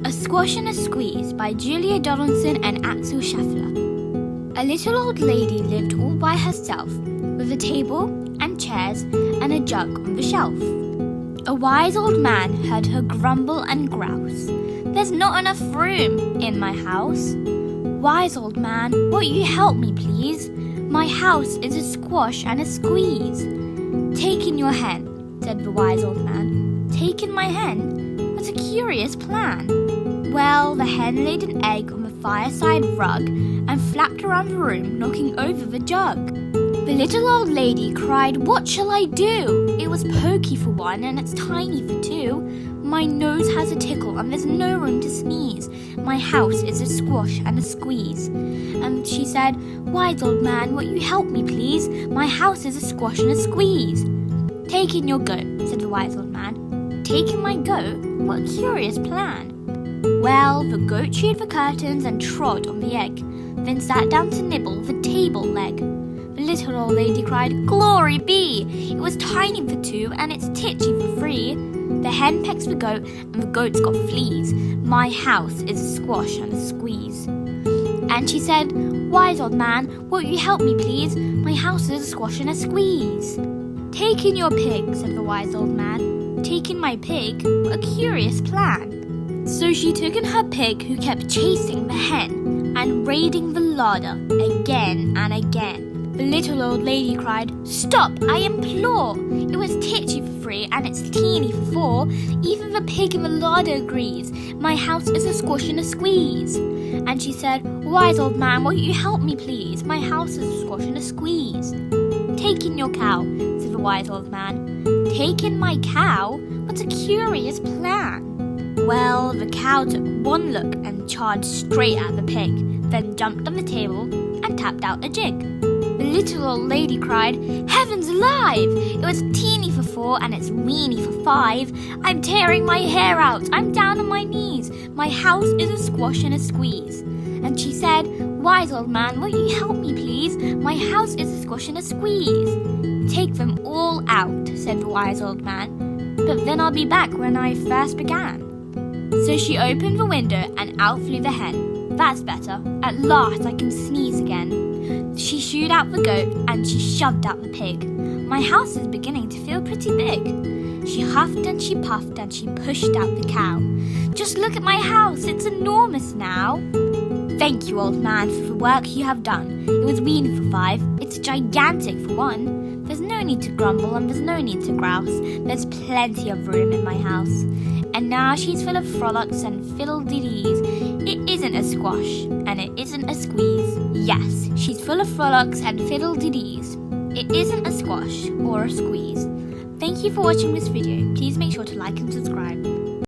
A Squash and a Squeeze by Julia Donaldson and Axel Scheffler. A little old lady lived all by herself, with a table and chairs and a jug on the shelf. A wise old man heard her grumble and grouse. "There's not enough room in my house." "Wise old man, won't you help me please? My house is a squash and a squeeze." "Take in your hen," said the wise old man. "Take in my hen? What a curious plan." Well, the hen laid an egg on the fireside rug and flapped around the room, knocking over the jug. The little old lady cried, "What shall I do? It was pokey for one and it's tiny for two. My nose has a tickle and there's no room to sneeze. My house is a squash and a squeeze." And she said, "Wise old man, won't you help me please? My house is a squash and a squeeze." "Take in your goat," said the wise old man. "Take in my goat? What a curious plan." Well, the goat chewed the curtains and trod on the egg, then sat down to nibble the table leg. The little old lady cried, "Glory be! It was tiny for two and it's titchy for three. The hen pecks the goat and the goat's got fleas. My house is a squash and a squeeze." And she said, "Wise old man, won't you help me please? My house is a squash and a squeeze." "Take in your pig," said the wise old man. "Take in my pig? What a curious plan." So she took in her pig, who kept chasing the hen and raiding the larder again and again. The little old lady cried, "Stop, I implore! It was titchy for three and it's teeny for four. Even the pig in the larder agrees. My house is a squash and a squeeze." And she said, "Wise old man, won't you help me please? My house is a squash and a squeeze." "Take in your cow," said the wise old man. "Take in my cow? What a curious plan." Well, the cow took one look and charged straight at the pig, then jumped on the table and tapped out a jig. The little old lady cried, "Heavens alive! It was teeny for four and it's weeny for five. I'm tearing my hair out. I'm down on my knees. My house is a squash and a squeeze." And she said, "Wise old man, won't you help me please? My house is a squash and a squeeze." "Take them all out," said the wise old man. "But then I'll be back when I first began." So she opened the window and out flew the hen. "That's better. At last I can sneeze again." She shooed out the goat and she shoved out the pig. "My house is beginning to feel pretty big." She huffed and she puffed and she pushed out the cow. "Just look at my house. It's enormous now." "Thank you, old man, for the work you have done. It was weeny for five. It's gigantic for one. There's no need to grumble and there's no need to grouse. There's plenty of room in my house." And now she's full of frolics and fiddle-dee-dees. It isn't a squash and it isn't a squeeze. Yes, she's full of frolics and fiddle-dee-dees. It isn't a squash or a squeeze. Thank you for watching this video. Please make sure to like and subscribe.